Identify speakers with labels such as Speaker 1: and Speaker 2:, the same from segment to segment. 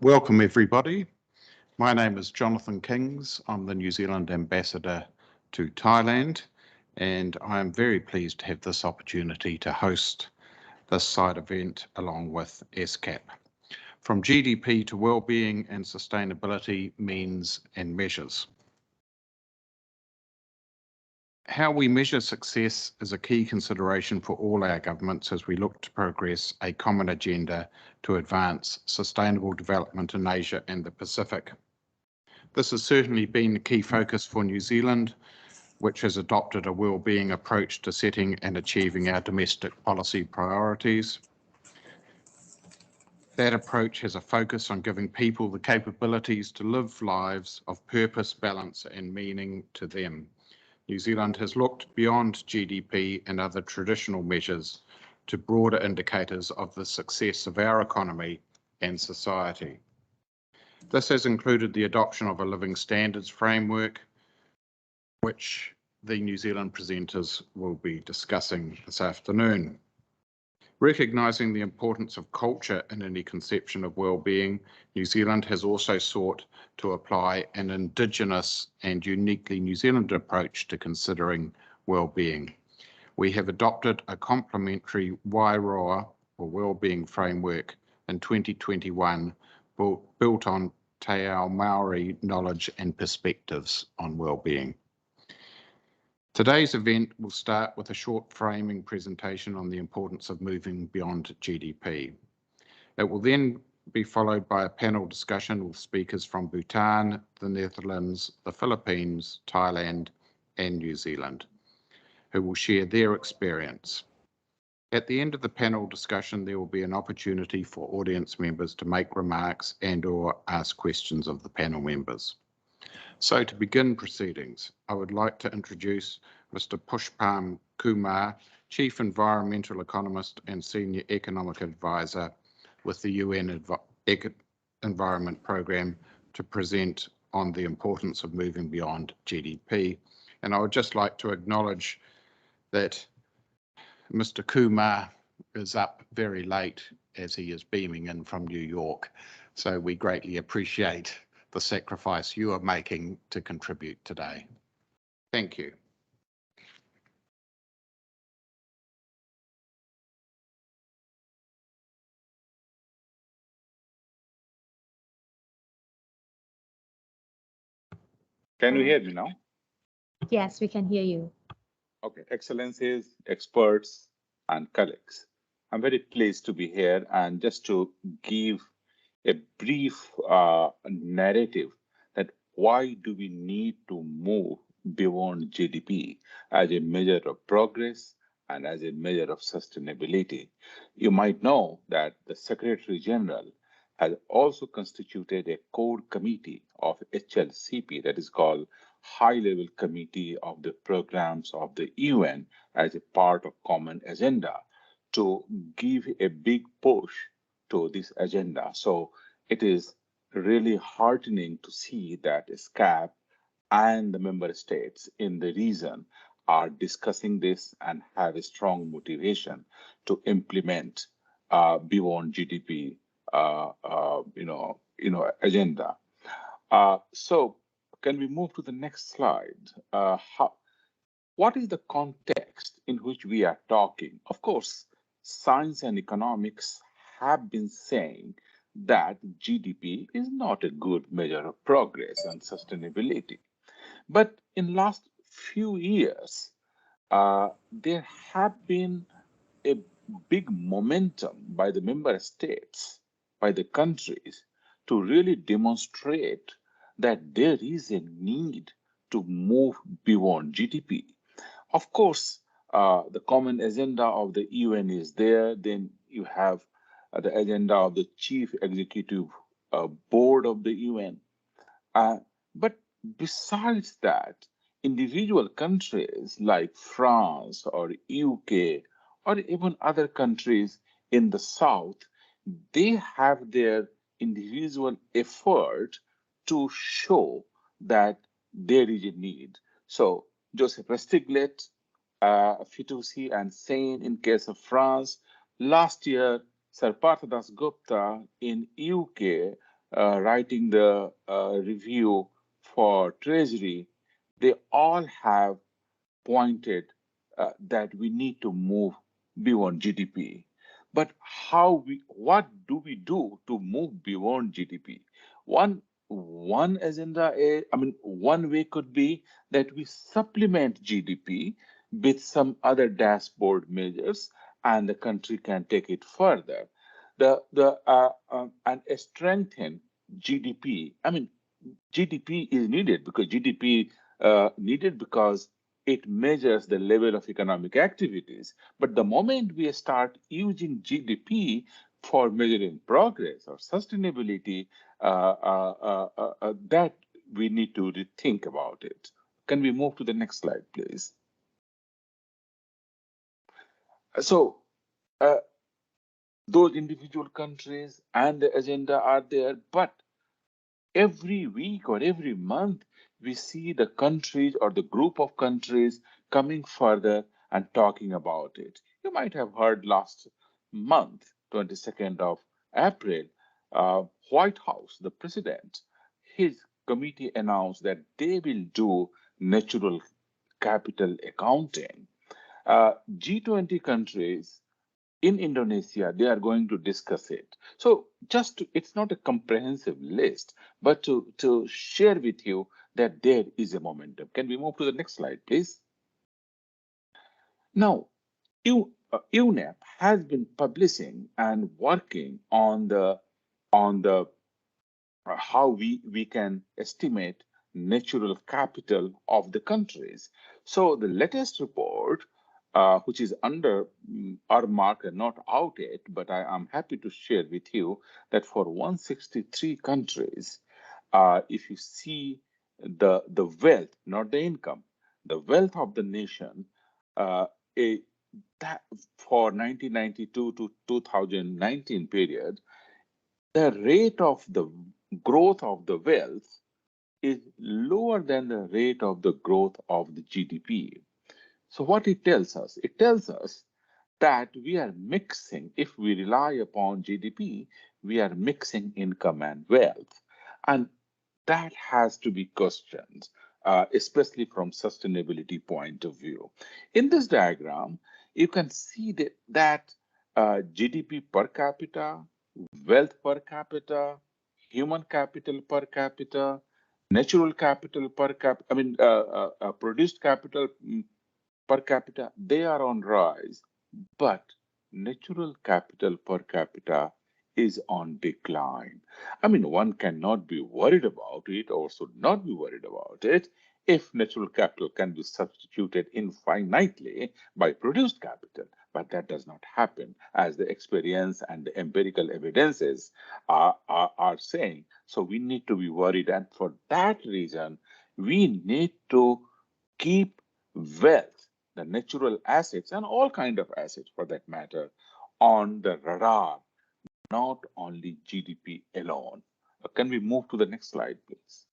Speaker 1: Welcome everybody. My name is Jonathan Kings. I'm the New Zealand Ambassador to Thailand, and I am very pleased to have this opportunity to host this side event along with ESCAP. From GDP to Wellbeing and Sustainability Means and Measures. How we measure success is a key consideration for all our governments as we look to progress a common agenda to advance sustainable development in Asia and the Pacific. This has certainly been a key focus for New Zealand, which has adopted a wellbeing approach to setting and achieving our domestic policy priorities. That approach has a focus on giving people the capabilities to live lives of purpose, balance and meaning to them. New Zealand has looked beyond GDP and other traditional measures to broader indicators of the success of our economy and society. This has included the adoption of a living standards framework, which the New Zealand presenters will be discussing this afternoon. Recognising the importance of culture in any conception of well-being, New Zealand has also sought to apply an Indigenous and uniquely New Zealand approach to considering well-being. We have adopted a complementary Wairoa or well-being framework in 2021 built on Te Ao Maori knowledge and perspectives on well-being. Today's event will start with a short framing presentation on the importance of moving beyond GDP. It will then be followed by a panel discussion with speakers from Bhutan, the Netherlands, the Philippines, Thailand, and New Zealand, who will share their experience. At the end of the panel discussion, there will be an opportunity for audience members to make remarks and/or ask questions of the panel members. So to begin proceedings, I would like to introduce Mr. Pushpam Kumar, Chief Environmental Economist and Senior Economic Advisor with the UN Environment Programme, to present on the importance of moving beyond GDP. And I would just like to acknowledge that Mr. Kumar is up very late as he is beaming in from New York. So we greatly appreciate the sacrifice you are making to contribute today. Thank you.
Speaker 2: Can you hear me now?
Speaker 3: Yes, we can hear you.
Speaker 2: Okay, Excellencies, experts, and colleagues. I'm very pleased to be here, and just to give a brief narrative that why do we need to move beyond GDP as a measure of progress and as a measure of sustainability. You might know that the Secretary General has also constituted a core committee of HLCP, that is called High-Level Committee of the Programs of the UN, as a part of Common Agenda, to give a big push to this agenda. So it is really heartening to see that ESCAP and the member states in the region are discussing this and have a strong motivation to implement beyond GDP agenda. So can we move to the next slide? What is the context in which we are talking? Of course, science and economics have been saying that GDP is not a good measure of progress and sustainability. But in last few years, there have been a big momentum by the member states, by the countries, to really demonstrate that there is a need to move beyond GDP. Of course, the common agenda of the UN is there. Then you have the agenda of the chief executive board of the UN. But besides that, individual countries like France or UK or even other countries in the South, they have their individual effort to show that there is a need. So Joseph Restiglet, Fitoussi and Seine in case of France, last year Sir Partha Dasgupta in UK writing the review for Treasury, they all have pointed that we need to move beyond GDP. But what do we do to move beyond GDP? One agenda, one way could be that we supplement GDP with some other dashboard measures, and the country can take it further. And strengthen GDP. GDP is needed because it measures the level of economic activities. But the moment we start using GDP for measuring progress or sustainability, that we need to rethink about it. Can we move to the next slide, please? So those individual countries and the agenda are there, but every week or every month, we see the countries or the group of countries coming further and talking about it. You might have heard last month, 22nd of April, White House, the president, his committee announced that they will do natural capital accounting. G20 countries in Indonesia, they are going to discuss it. So it's not a comprehensive list, but to share with you that there is a momentum. Can we move to the next slide, please? Now, UNEP has been publishing and working on how we can estimate natural capital of the countries. So the latest report, which is under our marker, not out yet, but I am happy to share with you that for 163 countries, if you see the wealth, not the income, the wealth of the nation, that for 1992 to 2019 period, the rate of the growth of the wealth is lower than the rate of the growth of the GDP. So what it tells us? It tells us that we are mixing, if we rely upon GDP, we are mixing income and wealth. And that has to be questioned, especially from sustainability point of view. In this diagram, you can see that GDP per capita, wealth per capita, human capital per capita, natural capital per capita, produced capital per capita, they are on rise, but natural capital per capita is on decline. One cannot be worried about it or should not be worried about it if natural capital can be substituted infinitely by produced capital. But that does not happen, as the experience and the empirical evidences are saying. So we need to be worried. And for that reason, we need to keep wealth, the natural assets, and all kind of assets for that matter, on the radar, not only GDP alone. Can we move to the next slide, please?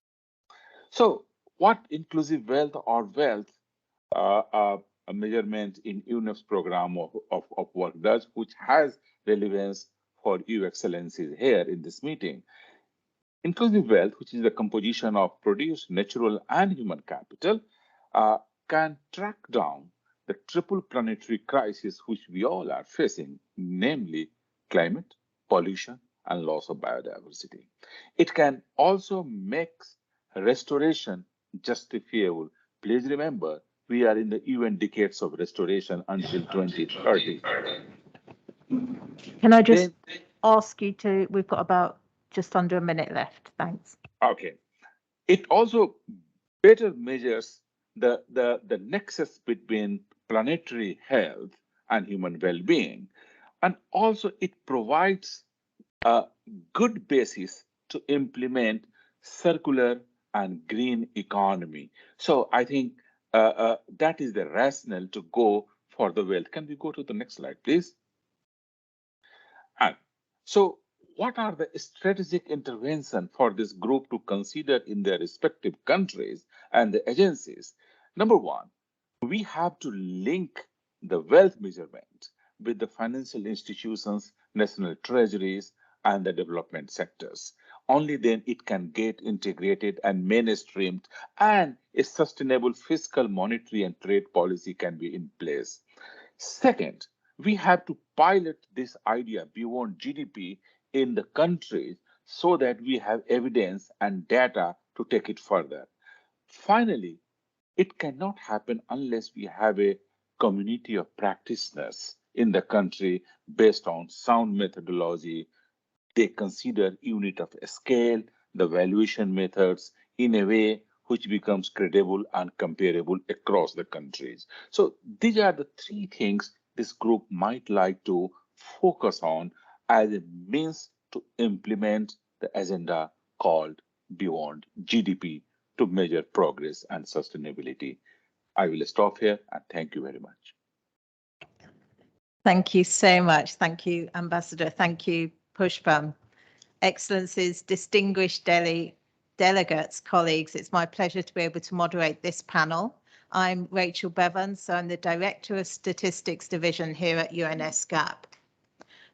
Speaker 2: So what inclusive wealth or wealth a measurement in UNEP's program of work does, which has relevance for you excellencies here in this meeting. Inclusive wealth, which is the composition of produced, natural, and human capital, can track down the triple planetary crisis which we all are facing, namely climate, pollution, and loss of biodiversity. It can also make restoration justifiable. Please remember, we are in the UN decades of restoration until 2030.
Speaker 4: Can I just ask you to, we've got about just under a minute left. Thanks.
Speaker 2: Okay. It also better measures the nexus between planetary health and human well-being. And also it provides a good basis to implement circular and green economy. So I think that is the rationale to go for the wealth. Can we go to the next slide, please? And so what are the strategic interventions for this group to consider in their respective countries and the agencies? Number one, we have to link the wealth measurement with the financial institutions national treasuries, and the development sectors. Only then it can get integrated and mainstreamed, and a sustainable fiscal, monetary, and trade policy can be in place. Second, we have to pilot this idea beyond GDP in the countries so that we have evidence and data to take it further. Finally, it cannot happen unless we have a community of practitioners in the country based on sound methodology. They consider unit of scale, the valuation methods in a way which becomes credible and comparable across the countries. So these are the three things this group might like to focus on as a means to implement the agenda called Beyond GDP to measure progress and sustainability. I will stop here and thank you very much.
Speaker 4: Thank you so much. Thank you, Ambassador. Thank you, Pushpam. Excellencies, distinguished delegates, colleagues, it's my pleasure to be able to moderate this panel. I'm Rachel Bevans, I'm the Director of Statistics Division here at UNSCAP.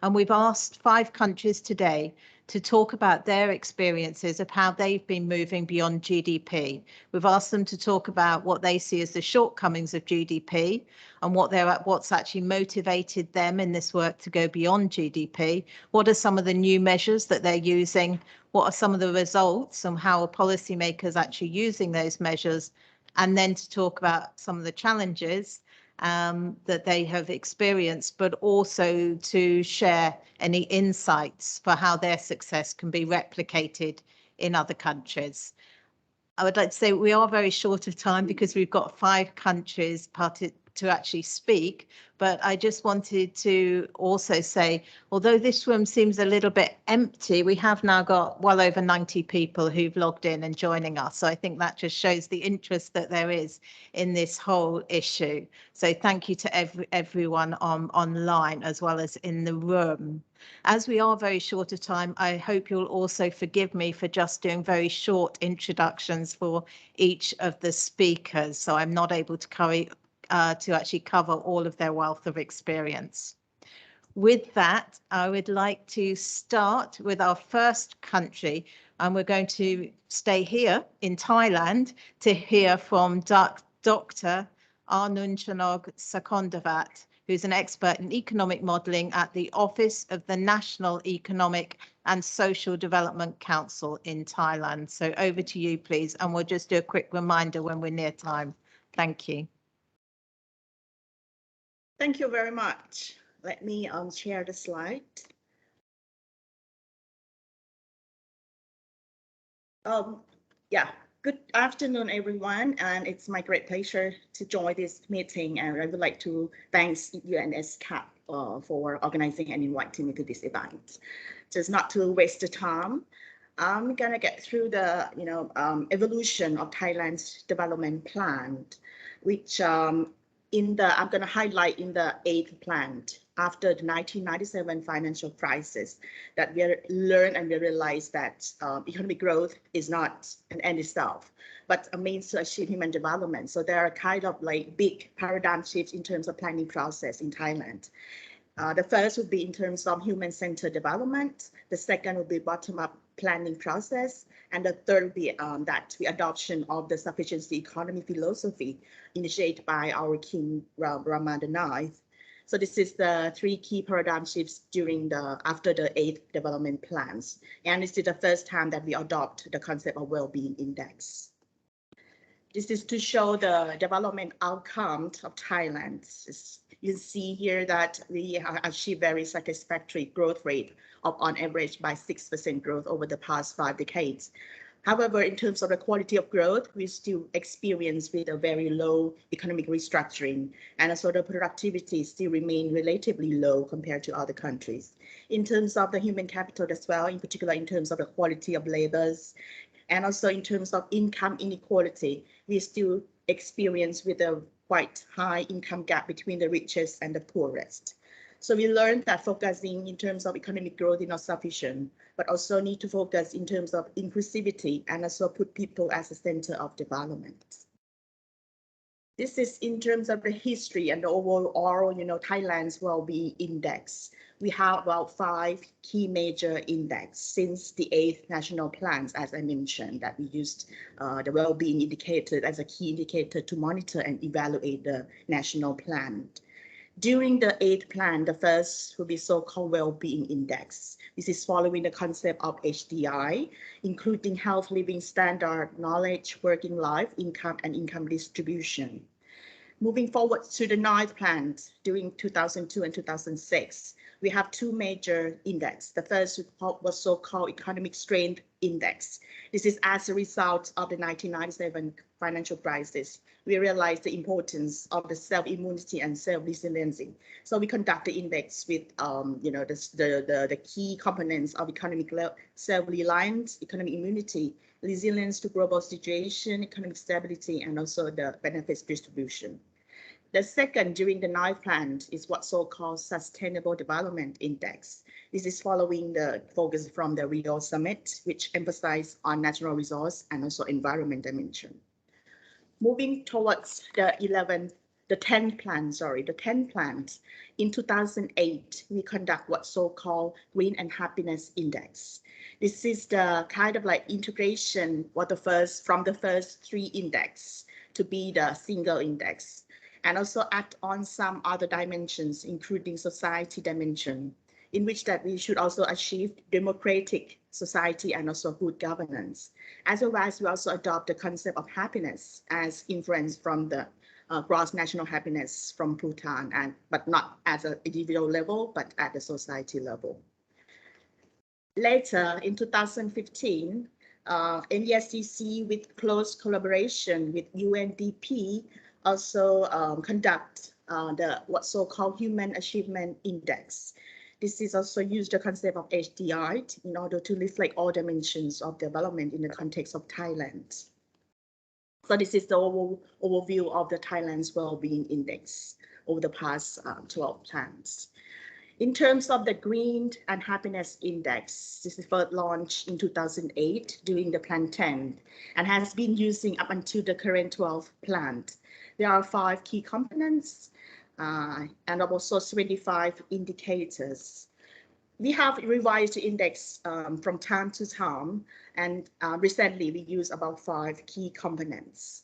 Speaker 4: And we've asked 5 countries today to talk about their experiences of how they've been moving beyond GDP. We've asked them to talk about what they see as the shortcomings of GDP and what's actually motivated them in this work to go beyond GDP. What are some of the new measures that they're using? What are some of the results and how are policymakers actually using those measures? And then to talk about some of the challenges that they have experienced, but also to share any insights for how their success can be replicated in other countries. I would like to say we are very short of time because we've got 5 countries to actually speak, but I just wanted to also say, although this room seems a little bit empty, we have now got well over 90 people who've logged in and joining us. So I think that just shows the interest that there is in this whole issue. So thank you to everyone online as well as in the room. As we are very short of time, I hope you'll also forgive me for just doing very short introductions for each of the speakers. So I'm not able to actually cover all of their wealth of experience. With that, I would like to start with our first country, and we're going to stay here in Thailand to hear from Dr. Arnunchanog Sakondavat, who's an expert in economic modelling at the Office of the National Economic and Social Development Council in Thailand. So over to you, please, and we'll just do a quick reminder when we're near time. Thank you.
Speaker 5: Thank you very much. Let me share the slide. Yeah, good afternoon, everyone, and it's my great pleasure to join this meeting. And I would like to thank UNSCAP for organizing and inviting me to this event. Just not to waste the time, I'm gonna get through the evolution of Thailand's development plan, which I'm going to highlight in the 8th plan after the 1997 financial crisis that we learned and we realized that economic growth is not an end itself, but a means to achieve human development. So there are kind of like big paradigm shifts in terms of planning process in Thailand. The first would be in terms of human-centered development. The second would be bottom-up planning process. And the third would be that the adoption of the sufficiency economy philosophy initiated by our King Rama IX. So this is the 3 key paradigm shifts after the 8th development plans. And this is the first time that we adopt the concept of well-being index. This is to show the development outcomes of Thailand. You see here that we have achieved very satisfactory growth rate of on average by 6% growth over the past 5 decades. However, in terms of the quality of growth, we still experience with a very low economic restructuring, and so the productivity still remain relatively low compared to other countries. In terms of the human capital as well, in particular in terms of the quality of labors, and also in terms of income inequality, we still experience with a quite high income gap between the richest and the poorest. So we learned that focusing in terms of economic growth is not sufficient, but also need to focus in terms of inclusivity and also put people as the center of development. This is in terms of the history and the overall, Thailand's well-being index, we have about 5 key major index since the 8th national plans, as I mentioned, that we used the well-being indicator as a key indicator to monitor and evaluate the national plan. During the 8th plan, the first will be so-called well-being index. This is following the concept of HDI, including health living standard, knowledge, working life, income, and income distribution. Moving forward to the 9th plan, during 2002 and 2006, we have 2 major index. The first was so-called economic strength index. This is as a result of the 1997 financial crisis. We realized the importance of the self-immunity and self-resiliency. So we conduct the index with, the key components of economic self-reliance, economic immunity, resilience to global situation, economic stability, and also the benefits distribution. The second, during the 9th plan, is what's so-called Sustainable Development Index. This is following the focus from the Rio Summit, which emphasized on natural resource and also environment dimension. Moving towards the 10th plan, in 2008, we conduct what's so-called Green and Happiness Index. This is the kind of like integration from the first 3 index to be the single index, and also add on some other dimensions, including society dimension, in which that we should also achieve democratic society and also good governance. As well as we also adopt the concept of happiness as influence from the gross national happiness from Bhutan, but not at an individual level, but at the society level. Later in 2015, NESCC, with close collaboration with UNDP, also conduct what's so-called Human Achievement Index. This is also used the concept of HDI in order to reflect all dimensions of development in the context of Thailand. So this is the overview of the Thailand's Wellbeing Index over the past 12 plans. In terms of the Green and Happiness Index, this is first launched in 2008 during the Plan 10 and has been using up until the current 12th plan. There are 5 key components and also 75 indicators. We have revised the index from time to time, and recently we use about 5 key components.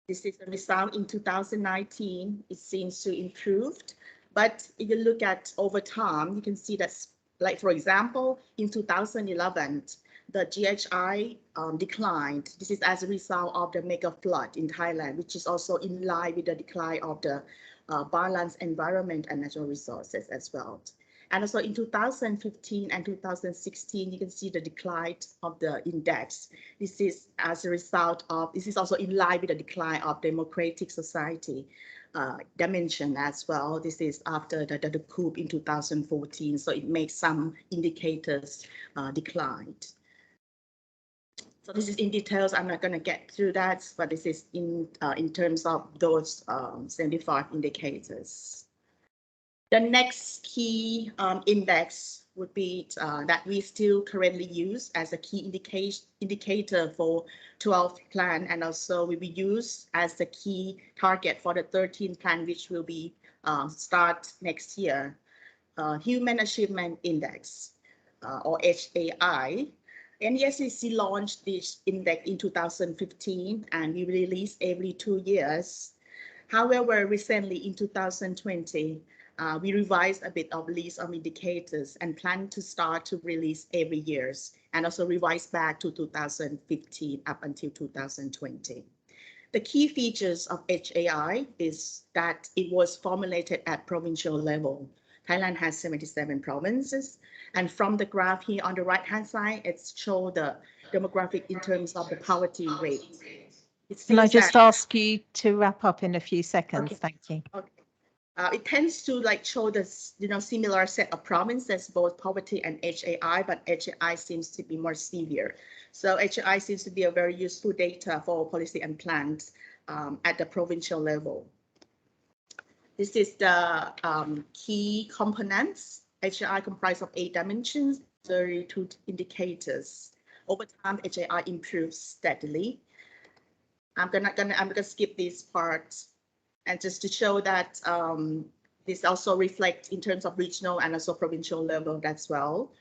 Speaker 5: This is the result in 2019. It seems to improved, but if you look at over time, you can see that, like for example, in 2011, the GHI declined. This is as a result of the mega flood in Thailand, which is also in line with the decline of the balanced environment and natural resources as well. And also in 2015 and 2016, you can see the decline of the index. This is as a result of, this is also in line with the decline of democratic society dimension as well. This is after the coup in 2014, so it makes some indicators declined. So this is in details. I'm not going to get through that, but this is in terms of those 75 indicators. The next key index would be that we still currently use as a key indicator for 12th plan, and also will be used as the key target for the 13th plan, which will be start next year. Human Achievement Index, or HAI. NESCC launched this index in 2015, and we release every 2 years. However, recently in 2020, we revised a bit of list of indicators and plan to start to release every year, and also revise back to 2015 up until 2020. The key features of HAI is that it was formulated at provincial level. Thailand has 77 provinces, and from the graph here on the right-hand side, it's show the demographic in terms of the poverty rate.
Speaker 4: Can I just ask you to wrap up in a few seconds?
Speaker 5: Okay.
Speaker 4: Thank you.
Speaker 5: Okay. It tends to like show the similar set of provinces, both poverty and HAI, but HAI seems to be more severe. So HAI seems to be a very useful data for policy and plans at the provincial level. This is the key components. HAI comprises of 8 dimensions, 32 indicators. Over time, HAI improves steadily. I'm gonna skip these parts, and just to show that this also reflects in terms of regional and also provincial level as well.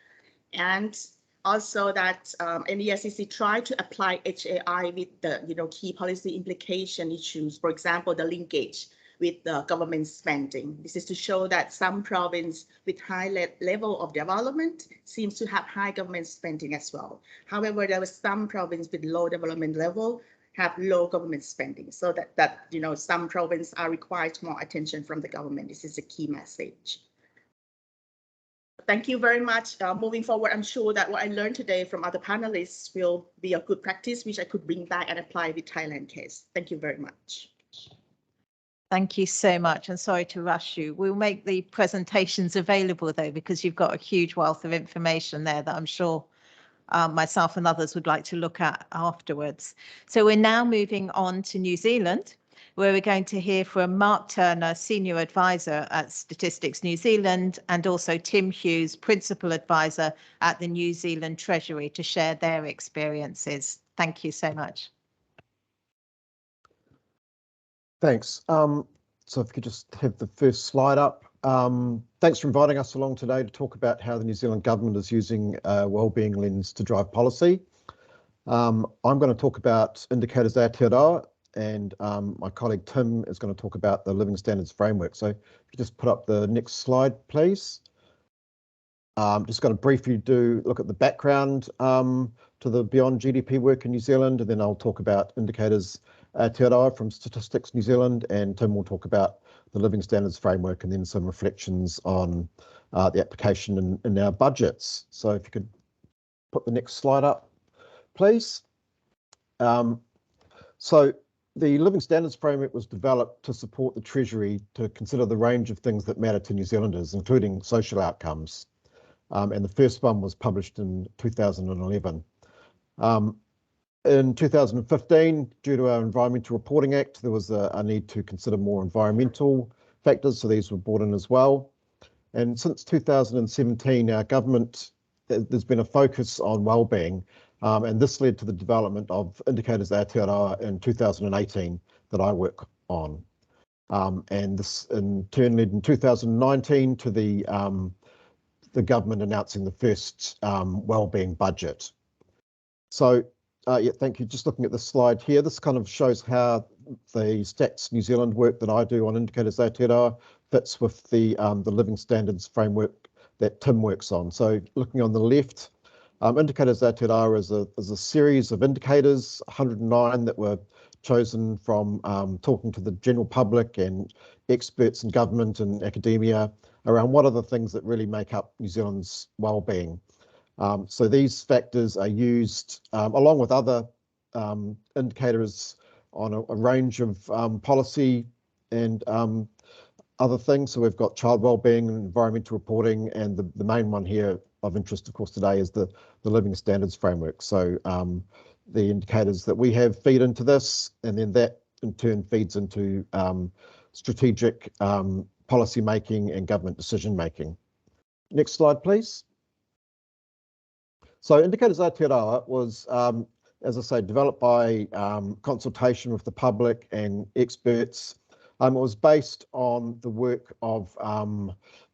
Speaker 5: And also that ESCC tried to apply HAI with the key policy implication issues, for example, the linkage with the government spending. This is to show that some province with high level of development seems to have high government spending as well. However, there was some province with low development level have low government spending, so that some provinces are required more attention from the government. This is a key message. Thank you very much. Moving forward, I'm sure that what I learned today from other panelists will be a good practice, which I could bring back and apply with Thailand case. Thank you very much.
Speaker 4: Thank you so much, and sorry to rush you. We'll make the presentations available though, because you've got a huge wealth of information there that I'm sure myself and others would like to look at afterwards. So we're now moving on to New Zealand, where we're going to hear from Mark Turner, Senior Advisor at Statistics New Zealand, and also Tim Hughes, Principal Advisor at the New Zealand Treasury, to share their experiences. Thank you so much.
Speaker 6: Thanks. So if you could just have the first slide up. Thanks for inviting us along today to talk about how the New Zealand government is using a wellbeing lens to drive policy. I'm going to talk about indicators Aotearoa, and my colleague Tim is going to talk about the Living Standards Framework. So if you just put up the next slide, please. Just going to briefly look at the background to the Beyond GDP work in New Zealand, and then I'll talk about indicators Aotearoa from Statistics New Zealand, and Tim will talk about the Living Standards Framework and then some reflections on the application in our budgets. So if you could put the next slide up, please. So the Living Standards Framework was developed to support the Treasury to consider the range of things that matter to New Zealanders, including social outcomes. And the first one was published in 2011. In 2015, due to our Environmental Reporting Act, there was a need to consider more environmental factors, so these were brought in as well. And since 2017, our government, there's been a focus on wellbeing, and this led to the development of indicators Aotearoa in 2018 that I work on. And this in turn led in 2019 to the government announcing the first wellbeing budget. So yeah, thank you. Just looking at the slide here, this kind of shows how the Stats New Zealand work that I do on indicators Aotearoa fits with the Living Standards Framework that Tim works on. So looking on the left, indicators Aotearoa is a series of indicators, 109 that were chosen from talking to the general public and experts in government and academia around what are the things that really make up New Zealand's wellbeing. So these factors are used along with other indicators on a range of policy and other things. So we've got child wellbeing and environmental reporting, and the main one here of interest, of course, today is the Living Standards Framework. So the indicators that we have feed into this, and then that in turn feeds into strategic policy making and government decision making. Next slide, please. So indicators Aotearoa was, as I say, developed by consultation with the public and experts. It was based on the work of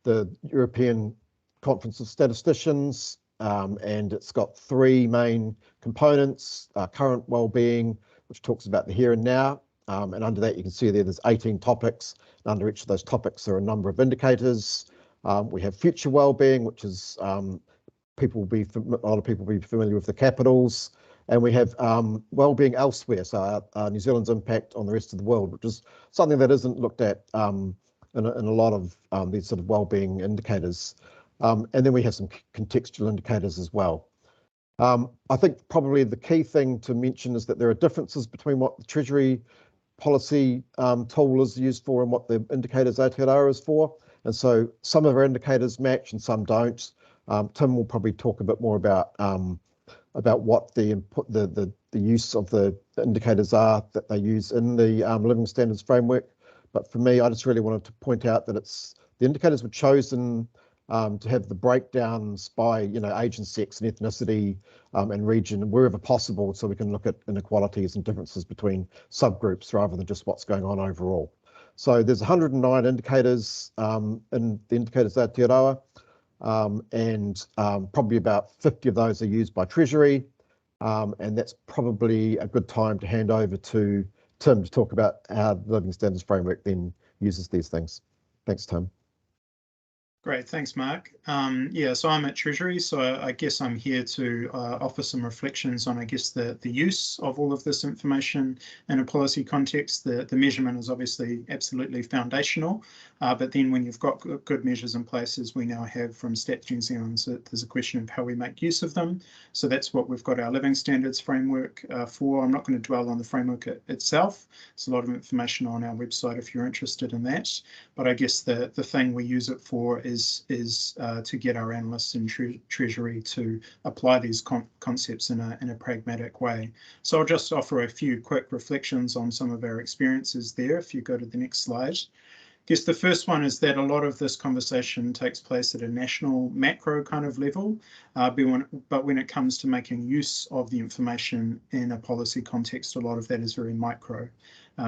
Speaker 6: the European Conference of Statisticians, and it's got three main components: current wellbeing, which talks about the here and now, and under that you can see there's 18 topics, and under each of those topics there are a number of indicators. We have future wellbeing, which is a lot of people will be familiar with the capitals, and we have wellbeing elsewhere, so New Zealand's impact on the rest of the world, which is something that isn't looked at in a lot of these sort of wellbeing indicators. And then we have some contextual indicators as well. I think probably the key thing to mention is that there are differences between what the Treasury policy tool is used for and what the indicators Aotearoa is for. And so some of our indicators match and some don't. Tim will probably talk a bit more about what the use of the indicators are that they use in the Living Standards Framework. But for me, I just really wanted to point out that the indicators were chosen to have the breakdowns by age and sex and ethnicity and region wherever possible, so we can look at inequalities and differences between subgroups rather than just what's going on overall. So there's 109 indicators in the indicators Aotearoa, and probably about 50 of those are used by Treasury, and that's probably a good time to hand over to Tim to talk about how the Living Standards Framework then uses these things. Thanks, Tim.
Speaker 7: Great, thanks, Mark. Yeah, so I'm at Treasury, so I guess I'm here to offer some reflections on, I guess, the use of all of this information in a policy context. The measurement is obviously absolutely foundational, but then when you've got good measures in place, as we now have from Stats New Zealand, so there's a question of how we make use of them. So that's what we've got our Living Standards Framework for. I'm not going to dwell on the framework itself. There's a lot of information on our website if you're interested in that, but I guess the thing we use it for is to get our analysts in Treasury to apply these concepts in a pragmatic way. So I'll just offer a few quick reflections on some of our experiences there. If you go to the next slide. I guess the first one is that a lot of this conversation takes place at a national macro kind of level, but when it comes to making use of the information in a policy context, a lot of that is very micro.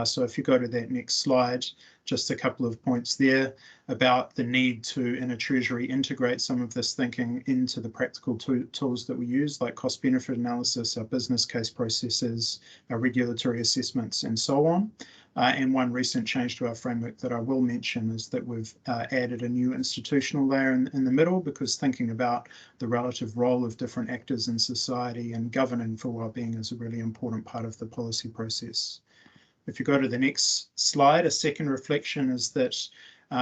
Speaker 7: So if you go to that next slide, just a couple of points there about the need to, in a Treasury, integrate some of this thinking into the practical tools that we use, like cost-benefit analysis, our business case processes, our regulatory assessments, and so on. And one recent change to our framework that I will mention is that we've added a new institutional layer in the middle, because thinking about the relative role of different actors in society and governing for wellbeing is a really important part of the policy process. If you go to the next slide, a second reflection is that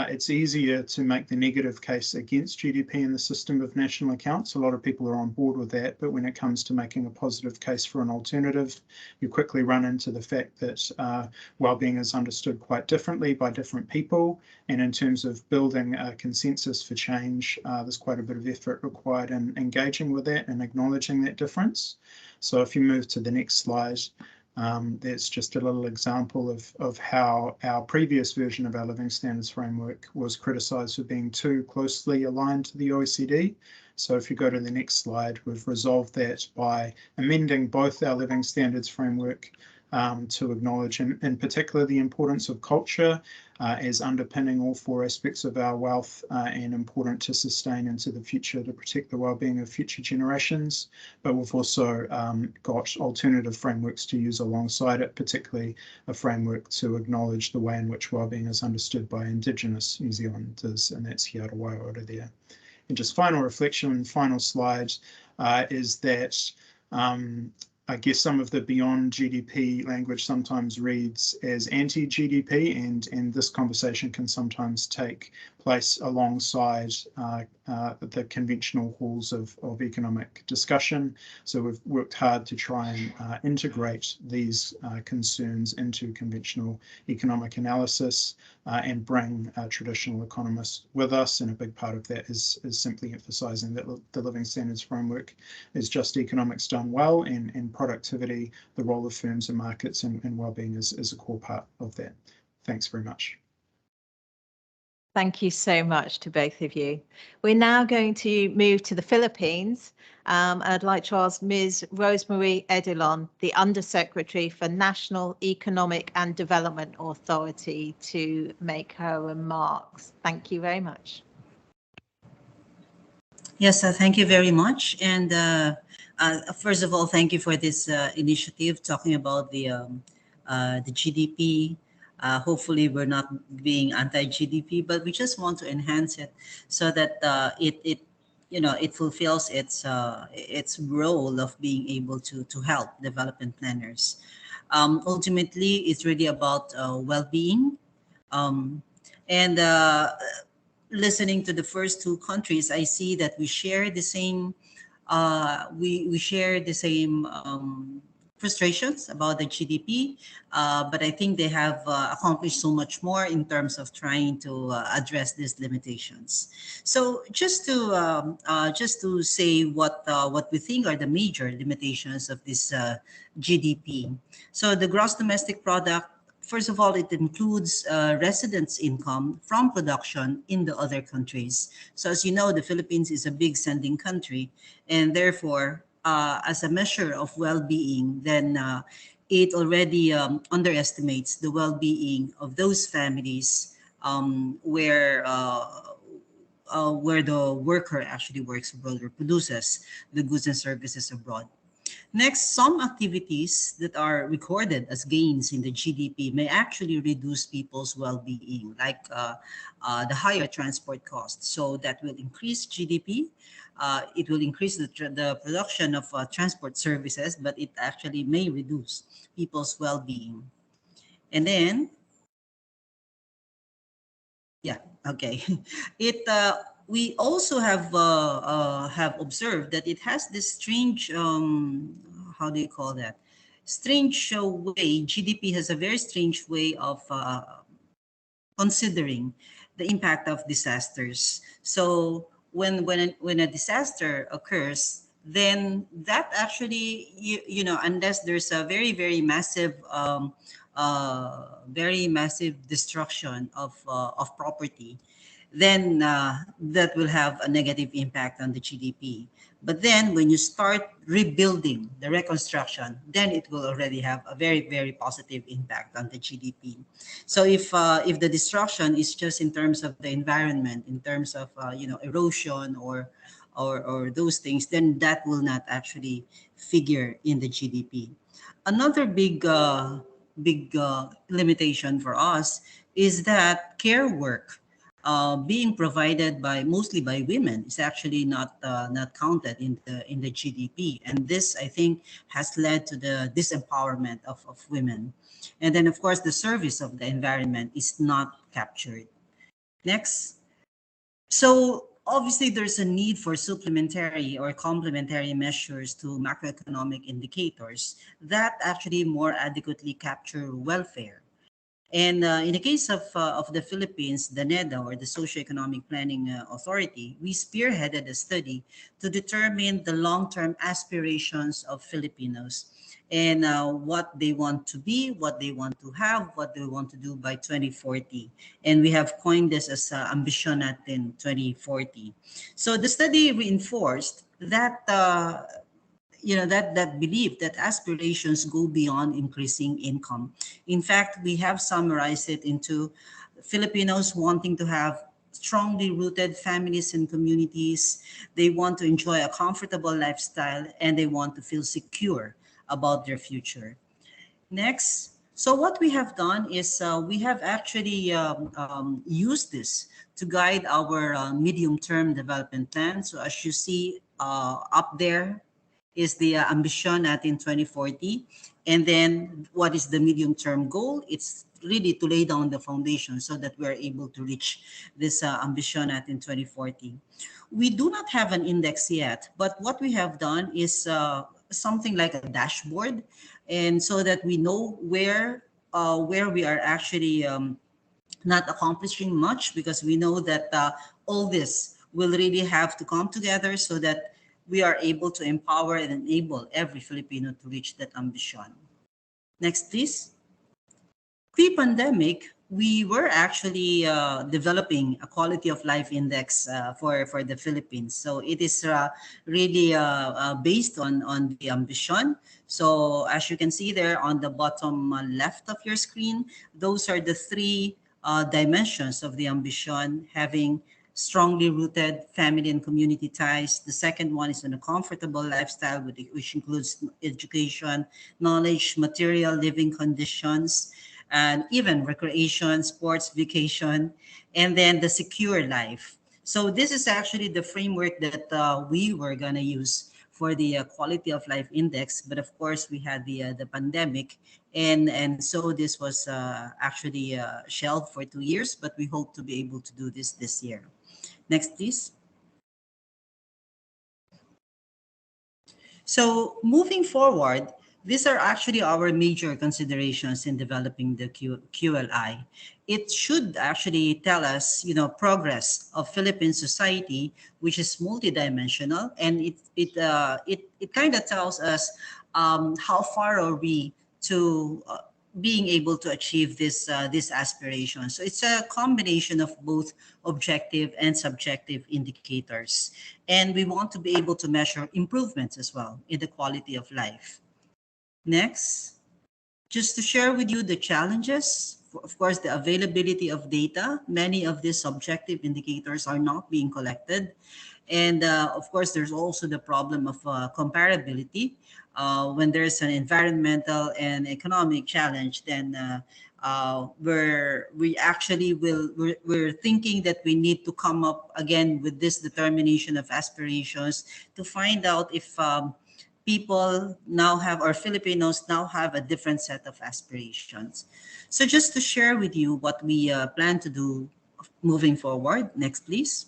Speaker 7: it's easier to make the negative case against GDP in the system of national accounts. A lot of people are on board with that, but when it comes to making a positive case for an alternative, you quickly run into the fact that wellbeing is understood quite differently by different people. And in terms of building a consensus for change, there's quite a bit of effort required in engaging with that and acknowledging that difference. So if you move to the next slide, that's just a little example of how our previous version of our Living Standards Framework was criticised for being too closely aligned to the OECD. So if you go to the next slide, we've resolved that by amending both our Living Standards Framework to acknowledge in particular the importance of culture as underpinning all four aspects of our wealth and important to sustain into the future to protect the well-being of future generations. But we've also got alternative frameworks to use alongside it, particularly a framework to acknowledge the way in which well-being is understood by Indigenous New Zealanders, and that's Hiara Waiora there. And just final reflection, final slide, is that I guess some of the beyond GDP language sometimes reads as anti-GDP, and this conversation can sometimes take place alongside the conventional halls of economic discussion. So we've worked hard to try and integrate these concerns into conventional economic analysis and bring traditional economists with us. And a big part of that is simply emphasising that the Living Standards Framework is just economics done well, and productivity, the role of firms and markets and wellbeing is a core part of that. Thanks very much.
Speaker 4: Thank you so much to both of you. We're now going to move to the Philippines. I'd like to ask Ms. Rosemary Edilon, the Undersecretary for National Economic and Development Authority, to make her remarks. Thank you very much.
Speaker 8: Yes, thank you very much. And first of all, thank you for this initiative talking about the GDP. Hopefully we're not being anti-GDP, but we just want to enhance it so that it fulfills its role of being able to help development planners. Ultimately, it's really about well-being. Listening to the first two countries, I see that we share the same frustrations about the GDP, but I think they have accomplished so much more in terms of trying to address these limitations. So just to say what we think are the major limitations of this GDP. So the gross domestic product, first of all, it includes residents' income from production in the other countries. So as you know, the Philippines is a big sending country, and therefore, as a measure of well-being, then it already underestimates the well-being of those families where the worker actually works abroad or produces the goods and services abroad. Next, some activities that are recorded as gains in the GDP may actually reduce people's well-being, like the higher transport costs. So that will increase GDP. It will increase the production of transport services, but it actually may reduce people's well-being. And then, yeah, okay. We also have observed that it has this strange, how do you call that? Strange way. GDP has a very strange way of considering the impact of disasters. So when a disaster occurs, then that actually, you know, unless there's a very massive very massive destruction of property, then that will have a negative impact on the GDP. But then when you start rebuilding the reconstruction, then it will already have a very positive impact on the GDP. So if the destruction is just in terms of the environment, in terms of you know, erosion or those things, then that will not actually figure in the GDP. Another big limitation for us is that care work being provided mostly by women is actually not counted in the GDP, and this, I think, has led to the disempowerment of women. And then, of course, the service of the environment is not captured. Next. So obviously, there's a need for supplementary or complementary measures to macroeconomic indicators that actually more adequately capture welfare. And in the case of the Philippines, the NEDA, or the Socioeconomic Planning Authority, we spearheaded a study to determine the long-term aspirations of Filipinos and what they want to be, what they want to have, what they want to do by 2040. And we have coined this as Ambisyon Natin 2040. So the study reinforced that you know, that belief that aspirations go beyond increasing income. In fact, we have summarized it into Filipinos wanting to have strongly rooted families and communities. They want to enjoy a comfortable lifestyle, and they want to feel secure about their future. Next. So what we have done is we have actually used this to guide our medium-term development plan. So as you see up there, is the Ambisyon Natin 2040. And then what is the medium-term goal? It's really to lay down the foundation so that we're able to reach this Ambisyon Natin 2040. We do not have an index yet, but what we have done is something like a dashboard, and so that we know where we are actually not accomplishing much, because we know that all this will really have to come together so that we are able to empower and enable every Filipino to reach that ambition. Next, please. Pre-pandemic, we were actually developing a quality of life index for the Philippines. So it is really based on the ambition. So as you can see there on the bottom left of your screen, those are the three dimensions of the ambition: having strongly rooted family and community ties. The second one is on a comfortable lifestyle, which includes education, knowledge, material living conditions, and even recreation, sports, vacation, and then the secure life. So this is actually the framework that we were going to use for the quality of life index. But of course, we had the pandemic, and so this was actually shelved for 2 years, but we hope to be able to do this year. Next, please. So moving forward, these are actually our major considerations in developing the QLI. It should actually tell us, you know, progress of Philippine society, which is multidimensional, and it kind of tells us how far are we to being able to achieve this aspiration. So it's a combination of both objective and subjective indicators, and we want to be able to measure improvements as well in the quality of life. Next. Just to share with you the challenges, of course, the availability of data. Many of these subjective indicators are not being collected. And of course, there's also the problem of comparability. When there's an environmental and economic challenge, then we're thinking that we need to come up again with this determination of aspirations to find out if people now have, or Filipinos now have, a different set of aspirations. So just to share with you what we plan to do moving forward. Next, please.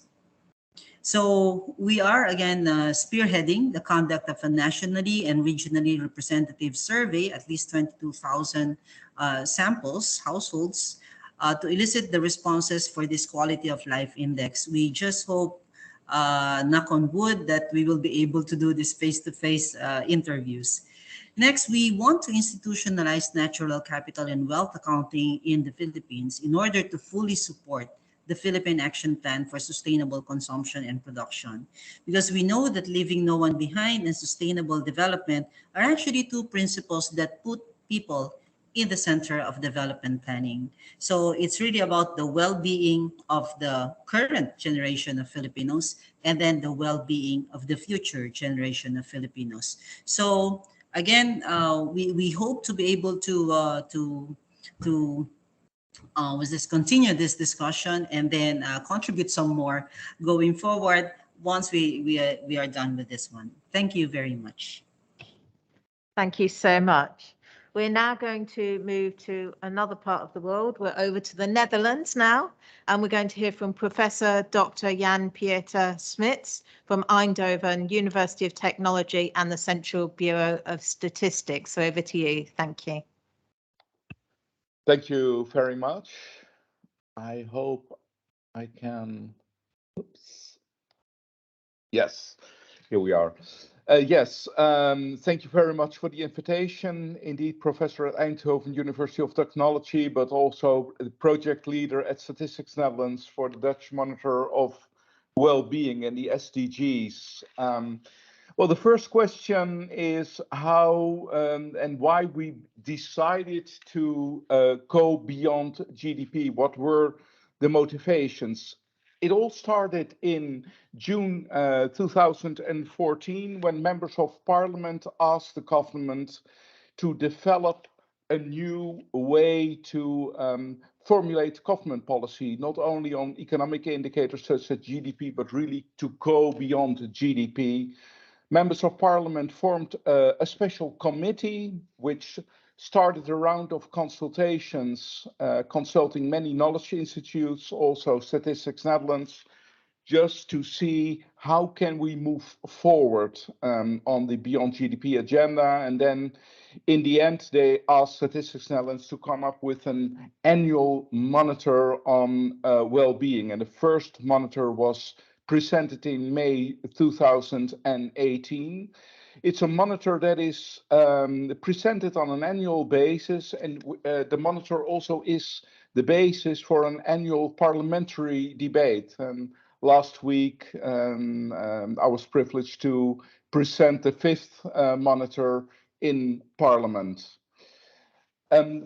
Speaker 8: So we are again spearheading the conduct of a nationally and regionally representative survey, at least 22,000 samples, households, to elicit the responses for this quality of life index. We just hope, knock on wood, that we will be able to do this face-to-face interviews. Next, we want to institutionalize natural capital and wealth accounting in the Philippines in order to fully support the Philippine Action Plan for Sustainable Consumption and Production. Because we know that leaving no one behind and sustainable development are actually two principles that put people in the center of development planning. So it's really about the well-being of the current generation of Filipinos and then the well-being of the future generation of Filipinos. So again, we hope to be able to continue this discussion and then contribute some more going forward once we are done with this one. Thank you very much.
Speaker 4: Thank you so much. We're now going to move to another part of the world. We're over to the Netherlands now, and we're going to hear from Professor Dr. Jan Pieter Smits from Eindhoven University of Technology and the Central Bureau of Statistics. So over to you. Thank you.
Speaker 2: Thank you very much. I hope I can, oops. Yes, here we are. Yes, thank you very much for the invitation. Indeed, professor at Eindhoven University of Technology, but also the project leader at Statistics Netherlands for the Dutch Monitor of Well-being and the SDGs. Well, the first question is how and why we decided to go beyond GDP. What were the motivations? It all started in June 2014 when members of parliament asked the government to develop a new way to formulate government policy, not only on economic indicators such as GDP, but really to go beyond GDP. Members of parliament formed a special committee which started a round of consultations, consulting many knowledge institutes, also Statistics Netherlands, just to see how can we move forward on the Beyond GDP agenda. And then in the end, they asked Statistics Netherlands to come up with an annual monitor on well-being. And the first monitor was presented in May 2018. It's a monitor that is presented on an annual basis, and the monitor also is the basis for an annual parliamentary debate. Last week, I was privileged to present the fifth monitor in Parliament.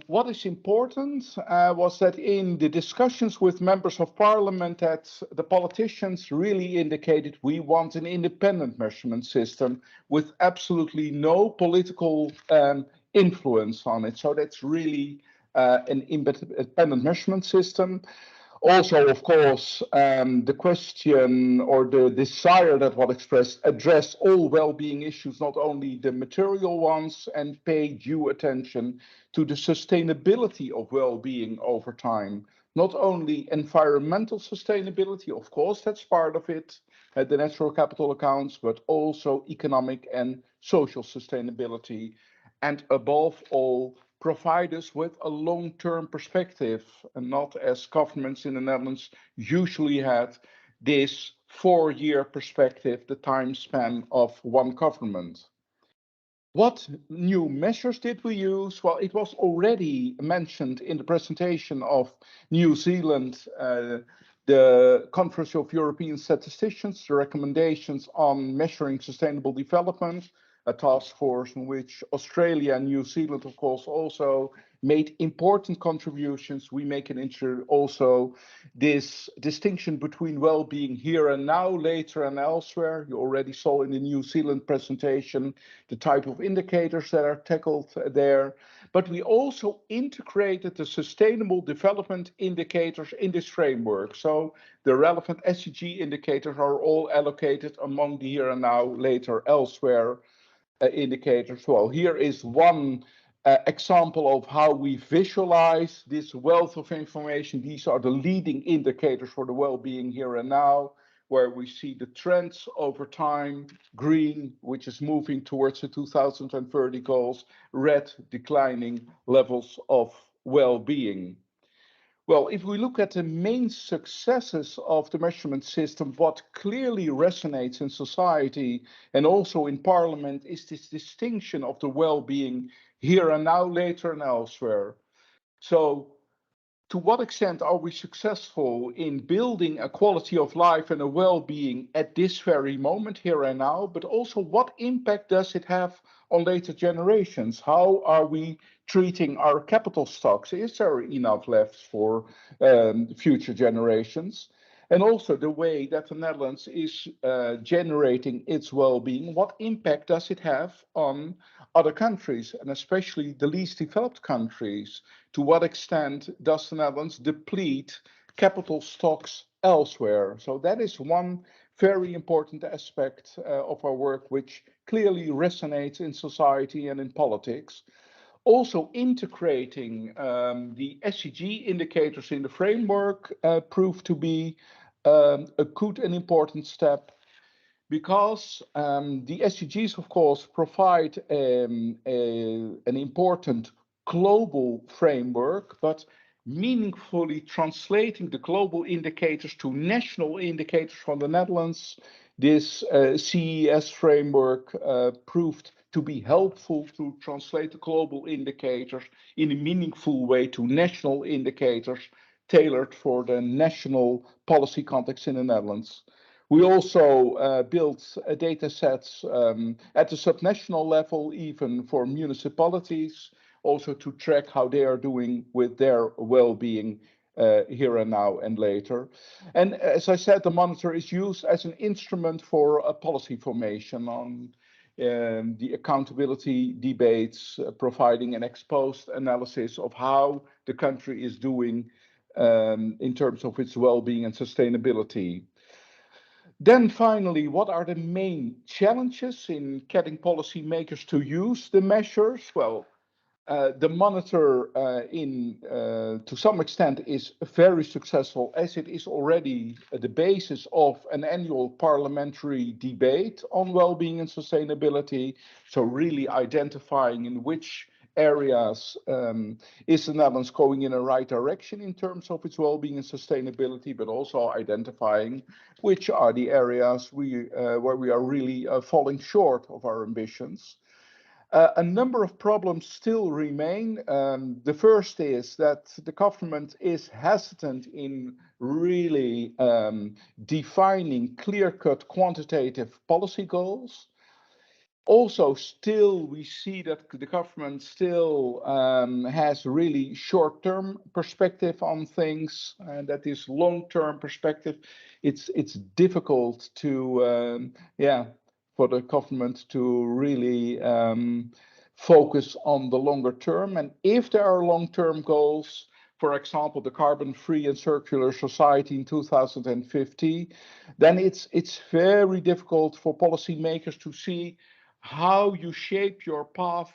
Speaker 2: What is important was that in the discussions with members of parliament, that the politicians really indicated we want an independent measurement system with absolutely no political influence on it. So that's really an independent measurement system. Also, of course, the question or the desire that was expressed address all well-being issues, not only the material ones, and pay due attention to the sustainability of well-being over time. Not only environmental sustainability, of course, that's part of it, the natural capital accounts, but also economic and social sustainability. And above all, provide us with a long-term perspective, and not as governments in the Netherlands usually had this 4-year perspective, the time span of one government. What new measures did we use? Well, it was already mentioned in the presentation of New Zealand, the Conference of European Statisticians, the recommendations on measuring sustainable development. a task force in which Australia and New Zealand, of course, also made important contributions. We make an also this distinction between well-being here and now, later and elsewhere. You already saw in the New Zealand presentation the type of indicators that are tackled there. But we also integrated the sustainable development indicators in this framework. So the relevant SDG indicators are all allocated among the here and now, later, elsewhere indicators. Well, here is one example of how we visualize this wealth of information. These are the leading indicators for the well-being here and now, where we see the trends over time: green, which is moving towards the 2030 goals, red, declining levels of well-being. Well, if we look at the main successes of the measurement system, what clearly resonates in society and also in Parliament is this distinction of the well-being here and now, later and elsewhere. So to what extent are we successful in building a quality of life and a well-being at this very moment, here and now, but also what impact does it have on later generations? How are we treating our capital stocks? Is there enough left for future generations? And also the way that the Netherlands is generating its well-being, what impact does it have on other countries, and especially the least developed countries? To what extent does the Netherlands deplete capital stocks elsewhere? So that is one very important aspect of our work, which clearly resonates in society and in politics. Also integrating the SDG indicators in the framework proved to be a good and important step, because the SDGs, of course, provide an important global framework, but meaningfully translating the global indicators to national indicators from the Netherlands, this CES framework proved to be helpful to translate the global indicators in a meaningful way to national indicators tailored for the national policy context in the Netherlands. We also built data sets at the subnational level, even for municipalities, also to track how they are doing with their well-being here and now and later. And as I said, the monitor is used as an instrument for policy formation on the accountability debates, providing an ex-post analysis of how the country is doing in terms of its well-being and sustainability. Then finally, what are the main challenges in getting policymakers to use the measures? Well, the monitor to some extent is very successful, as it is already the basis of an annual parliamentary debate on well-being and sustainability. So really identifying in which areas is the Netherlands going in the right direction in terms of its well-being and sustainability, but also identifying which are the areas where we are really falling short of our ambitions. A number of problems still remain. The first is that the government is hesitant in really defining clear-cut quantitative policy goals. Also, still, we see that the government still has really short-term perspective on things, and that is long-term perspective. It's difficult to, for the government to really focus on the longer term. And if there are long-term goals, for example, the carbon-free and circular society in 2050, then it's very difficult for policymakers to see how you shape your path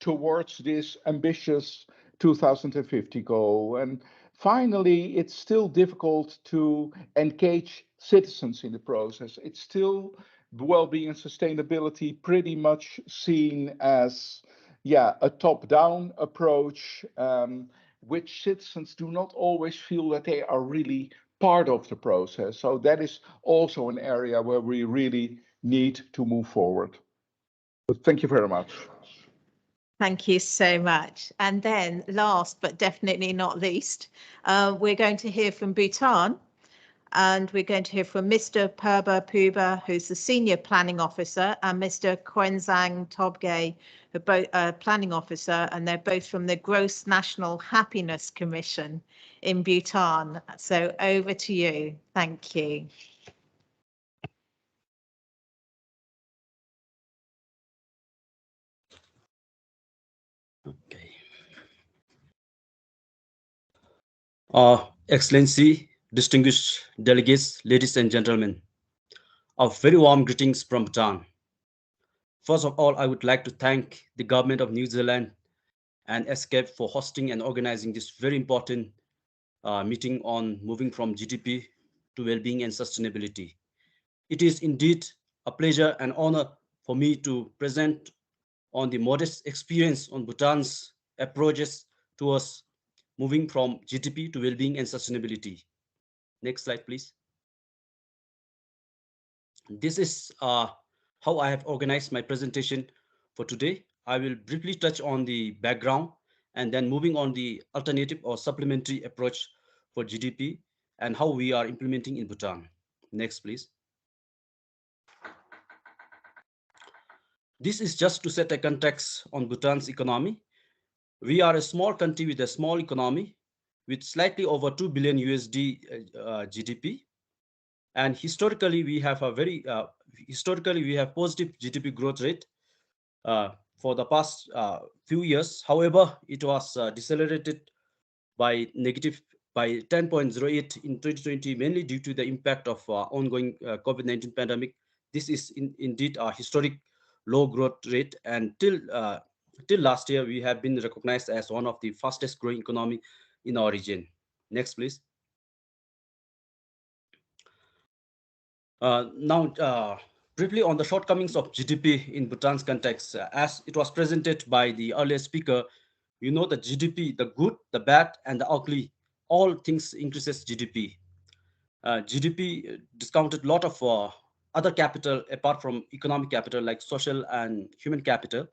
Speaker 2: towards this ambitious 2050 goal. And finally, it's still difficult to engage citizens in the process. It's still well-being and sustainability pretty much seen as, a top-down approach, which citizens do not always feel that they are really part of the process. So that is also an area where we really need to move forward. Thank you very much.
Speaker 4: Thank you so much. And then last but definitely not least, we're going to hear from Bhutan. And we're going to hear from Mr. Purba Puba, who's the Senior Planning Officer, and Mr. Kwenzang Tobgay, who both Planning Officer, and they're both from the Gross National Happiness Commission in Bhutan. So over to you. Thank you.
Speaker 9: Okay. Excellency, distinguished delegates, ladies and gentlemen, a very warm greetings from Bhutan. First of all, I would like to thank the government of New Zealand and ESCAP for hosting and organizing this very important meeting on moving from GDP to well-being and sustainability. It is indeed a pleasure and honor for me to present on the modest experience on Bhutan's approaches towards moving from GDP to well-being and sustainability. Next slide, please. This is how I have organized my presentation for today. I will briefly touch on the background and then moving on the alternative or supplementary approach for GDP and how we are implementing in Bhutan. Next, please. This is just to set a context on Bhutan's economy. We are a small country with a small economy with slightly over 2 billion USD GDP. And historically, we have a very positive GDP growth rate for the past few years. However, it was decelerated by negative by 10.08 in 2020, mainly due to the impact of ongoing COVID-19 pandemic. This is indeed a historic low growth rate, and till last year, we have been recognized as one of the fastest growing economy in our region. Next, please. Now, briefly on the shortcomings of GDP in Bhutan's context, as it was presented by the earlier speaker, you know the GDP, the good, the bad, and the ugly, all things increases GDP. GDP discounted a lot of other capital apart from economic capital like social and human capital.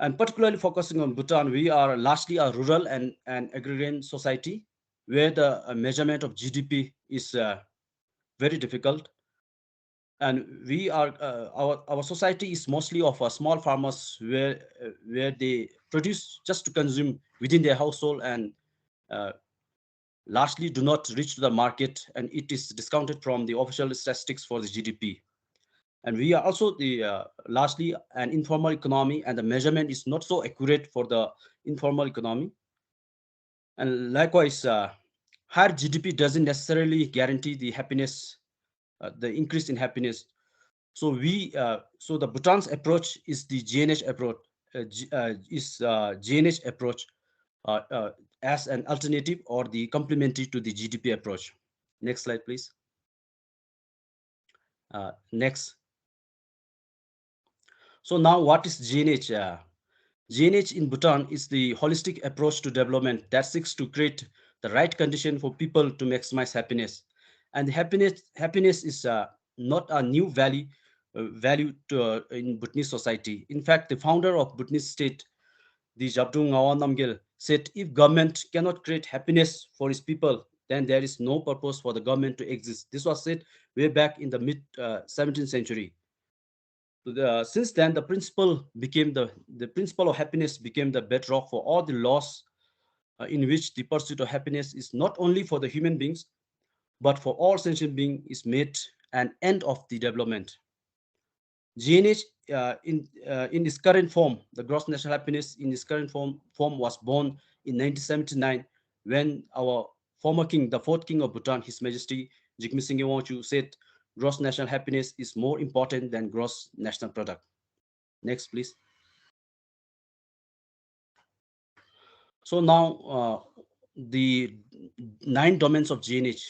Speaker 9: And particularly focusing on Bhutan, we are largely a rural and agrarian society where the measurement of GDP is very difficult. And we are our society is mostly of small farmers where they produce just to consume within their household and largely do not reach to the market, and it is discounted from the official statistics for the GDP. And we are also the largely an informal economy, and the measurement is not so accurate for the informal economy. And likewise, higher GDP doesn't necessarily guarantee the happiness, the increase in happiness. So so the Bhutan's approach is the GNH approach, GNH approach as an alternative or the complementary to the GDP approach. Next slide, please. Next. So now what is GNH? GNH in Bhutan is the holistic approach to development that seeks to create the right condition for people to maximize happiness. And happiness is not a new value in Bhutanese society. In fact, the founder of Bhutanese state, the Jabdung Ngawan Namgyal, said if government cannot create happiness for its people, then there is no purpose for the government to exist. This was said way back in the mid 17th century. Since then, the principle of happiness became the bedrock for all the laws in which the pursuit of happiness is not only for the human beings, but for all sentient beings is made an end of the development. GNH in its current form, the gross national happiness in its current form was born in 1979 when our former king, the fourth king of Bhutan, His Majesty Jigme Singye Wangchu, said gross national happiness is more important than gross national product. Next, please. So now the 9 domains of GNH.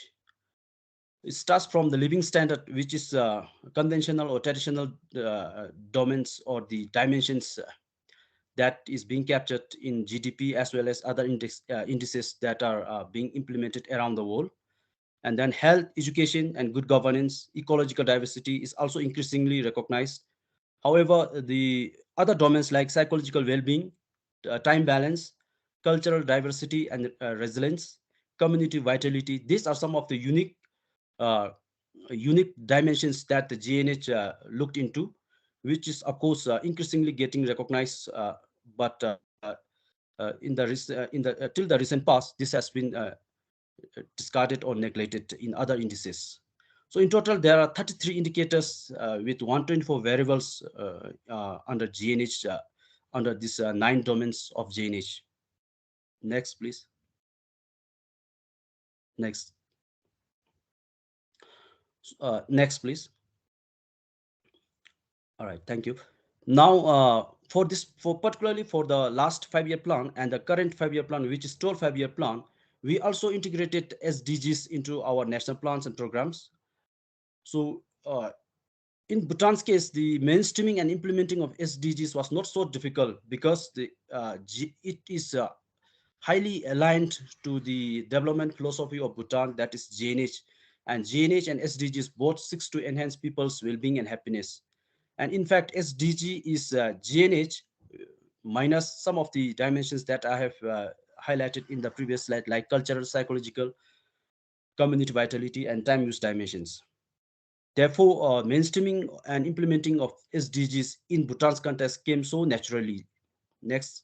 Speaker 9: It starts from the living standard, which is conventional or traditional domains or the dimensions that is being captured in GDP as well as other indices that are being implemented around the world. And then health, education, and good governance, ecological diversity is also increasingly recognized. However, the other domains like psychological well-being, time balance, cultural diversity and resilience, community vitality, these are some of the unique unique dimensions that the GNH looked into, which is of course increasingly getting recognized, but till the recent past, this has been discarded or neglected in other indices. So in total, there are 33 indicators with 124 variables under GNH, under these 9 domains of GNH. Next, please. Next. Next, please. All right, thank you. Now, particularly for the last 5-year plan and the current 5-year plan, which is 12 5-year plan, we also integrated SDGs into our national plans and programs. So in Bhutan's case, the mainstreaming and implementing of SDGs was not so difficult because it is highly aligned to the development philosophy of Bhutan, that is GNH. And GNH and SDGs both seeks to enhance people's well-being and happiness. And in fact, SDG is GNH minus some of the dimensions that I have highlighted in the previous slide, like cultural, psychological, community vitality, and time use dimensions. Therefore, mainstreaming and implementing of SDGs in Bhutan's context came so naturally. Next.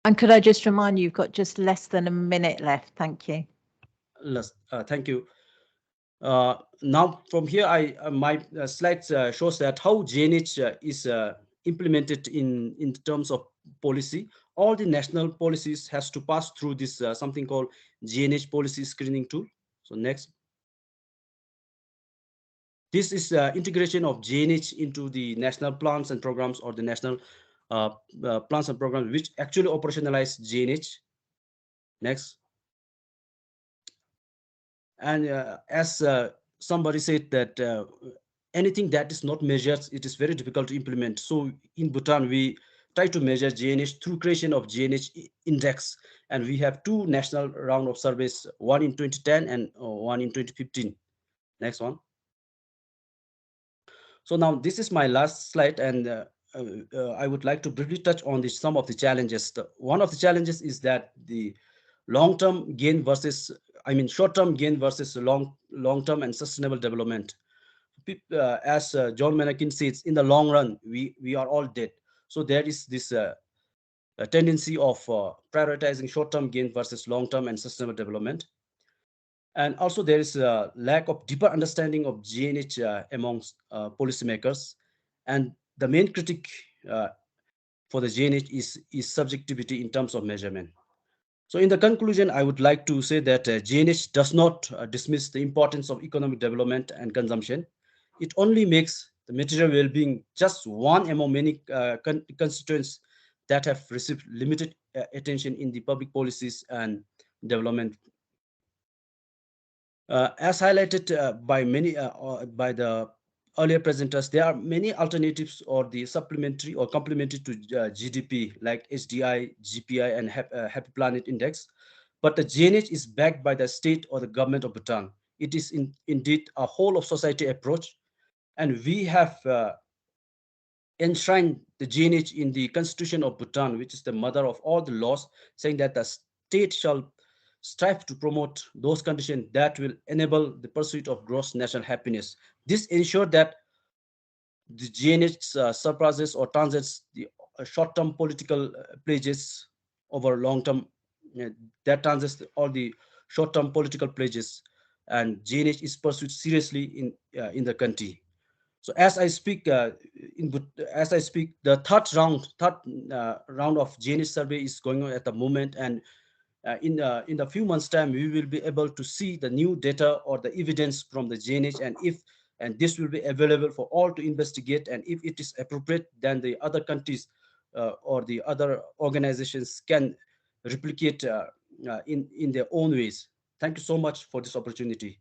Speaker 4: And could I just remind you, you've got just less than a minute left. Thank you.
Speaker 9: Thank you. Now, from here, my slides shows that how GNH is implemented in terms of policy. All the national policies has to pass through this something called GNH policy screening tool. So next. This is integration of GNH into the national plans and programs, or the national plans and programs which actually operationalize GNH. Next. And as somebody said that anything that is not measured, it is very difficult to implement. So in Bhutan, we try to measure GNH through creation of GNH index. And we have 2 national round of surveys, one in 2010 and one in 2015. Next one. So now this is my last slide, and I would like to briefly touch on some of the challenges. One of the challenges is that the long-term gain versus, short-term gain versus long-term and sustainable development. As John Menachie says, in the long run, we are all dead. So there is this a tendency of prioritizing short-term gain versus long-term and sustainable development. And also there is a lack of deeper understanding of GNH amongst policymakers. And the main critique for the GNH is subjectivity in terms of measurement. So in the conclusion, I would like to say that GNH does not dismiss the importance of economic development and consumption. It only makes the material well-being just one among many constituents that have received limited attention in the public policies and development. As highlighted by by the earlier presenters, there are many alternatives or the supplementary or complementary to GDP, like HDI, GPI, and Happy Planet Index. But the GNH is backed by the state or the government of Bhutan. It is indeed a whole of society approach. And we have enshrined the GNH in the Constitution of Bhutan, which is the mother of all the laws, saying that the state shall strive to promote those conditions that will enable the pursuit of gross national happiness. This ensures that the GNH surpasses or transcends the short-term political pledges over long-term, that transcends all the short-term political pledges, and GNH is pursued seriously in the country. So as I speak, the third round of GNH survey is going on at the moment, and in a few months' time, we will be able to see the new data or the evidence from the GNH, and this will be available for all to investigate. And if it is appropriate, then the other countries or the other organizations can replicate in their own ways. Thank you so much for this opportunity.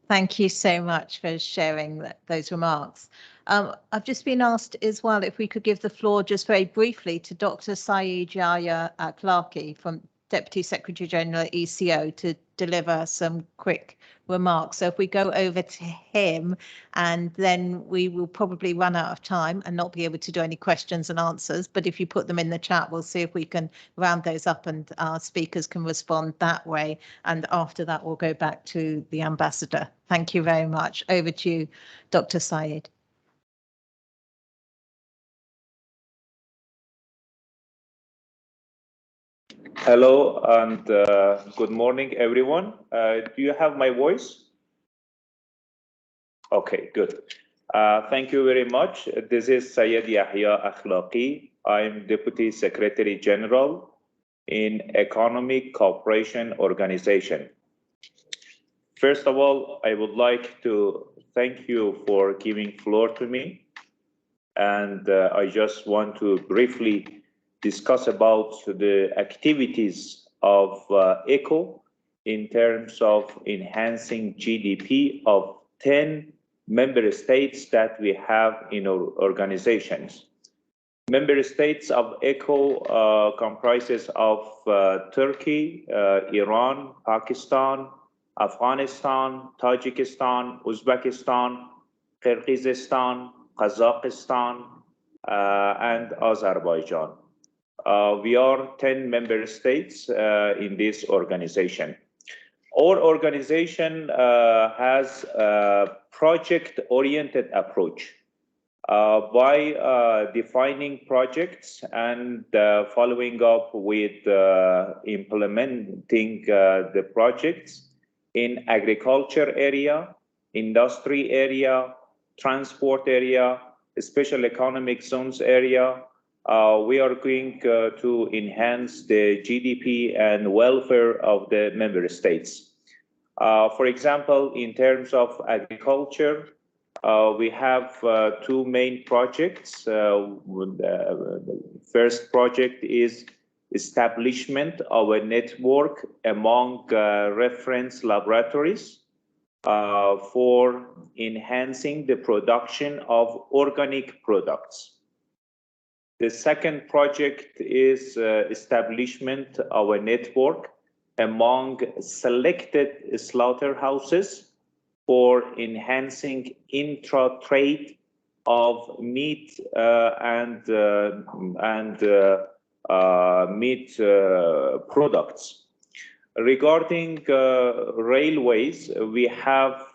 Speaker 4: Thank you so much for sharing those remarks. I've just been asked as well if we could give the floor just very briefly to Dr. Saeed Yahya Clarkey from Deputy Secretary General at ECO to deliver some quick remarks. So if we go over to him, and then we will probably run out of time and not be able to do any questions and answers. But if you put them in the chat, we'll see if we can round those up and our speakers can respond that way. And after that, we'll go back to the ambassador. Thank you very much. Over to you, Dr. Syed.
Speaker 10: Hello and good morning, everyone. Do you have my voice? Okay, good. Thank you very much. This is Syed Yahya Akhlaqi. I'm Deputy Secretary General in Economic Cooperation Organization. First of all, I would like to thank you for giving floor to me. And I just want to briefly discuss about the activities of ECO in terms of enhancing GDP of 10 member states that we have in our organizations. Member states of ECO comprises of Turkey, Iran, Pakistan, Afghanistan, Tajikistan, Uzbekistan, Kyrgyzstan, Kazakhstan, and Azerbaijan. We are 10 member states in this organization. Our organization has a project-oriented approach by defining projects and following up with implementing the projects in agriculture area, industry area, transport area, special economic zones area. We are going to enhance the GDP and welfare of the member states. For example, in terms of agriculture, we have two main projects. The first project is establishment of a network among reference laboratories for enhancing the production of organic products. The second project is establishment of a network among selected slaughterhouses for enhancing intra-trade of meat and meat products. Regarding railways, we have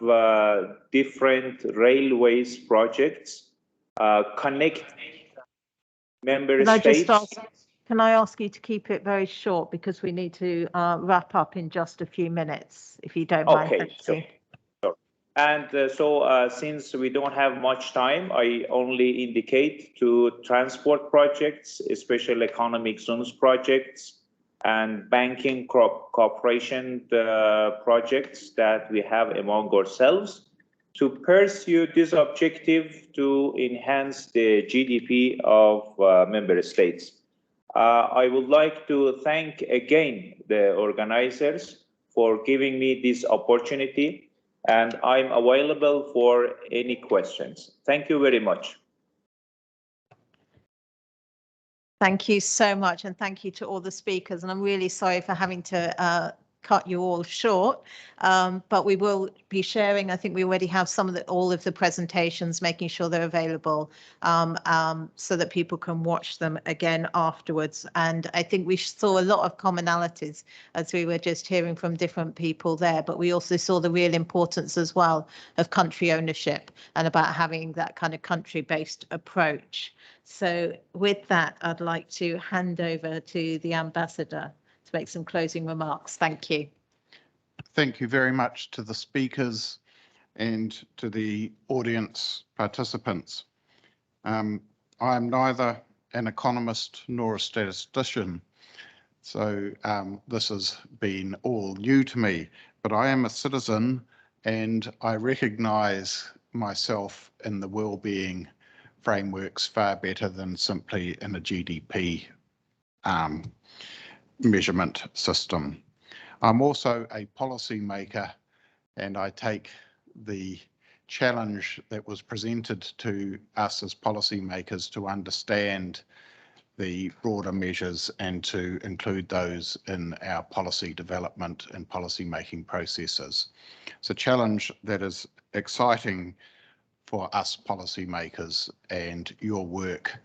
Speaker 10: different railways projects connecting member states.
Speaker 4: Can I ask you to keep it very short because we need to wrap up in just a few minutes, if you don't mind.
Speaker 10: Okay, sure. And since we don't have much time, I only indicate to transport projects, special economic zones projects, and banking cooperation projects that we have among ourselves to pursue this objective to enhance the GDP of member states. I would like to thank again the organizers for giving me this opportunity, and I'm available for any questions. Thank you very much.
Speaker 4: Thank you so much, and thank you to all the speakers. And I'm really sorry for having to cut you all short, but we will be sharing. I think we already have all of the presentations, making sure they're available so that people can watch them again afterwards. And I think we saw a lot of commonalities as we were just hearing from different people there, but we also saw the real importance as well of country ownership and about having that kind of country-based approach. So with that, I'd like to hand over to the ambassador to make some closing remarks. Thank you.
Speaker 1: Thank you very much to the speakers and to the audience participants. I am neither an economist nor a statistician, so this has been all new to me, but I am a citizen and I recognise myself in the well-being frameworks far better than simply in a GDP measurement system. I'm also a policy maker, and I take the challenge that was presented to us as policymakers to understand the broader measures and to include those in our policy development and policy making processes. It's a challenge that is exciting for us policymakers, and your work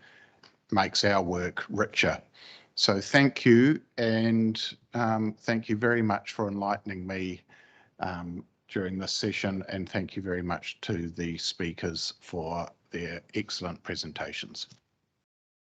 Speaker 1: makes our work richer. So thank you, and thank you very much for enlightening me during this session, and thank you very much to the speakers for their excellent presentations.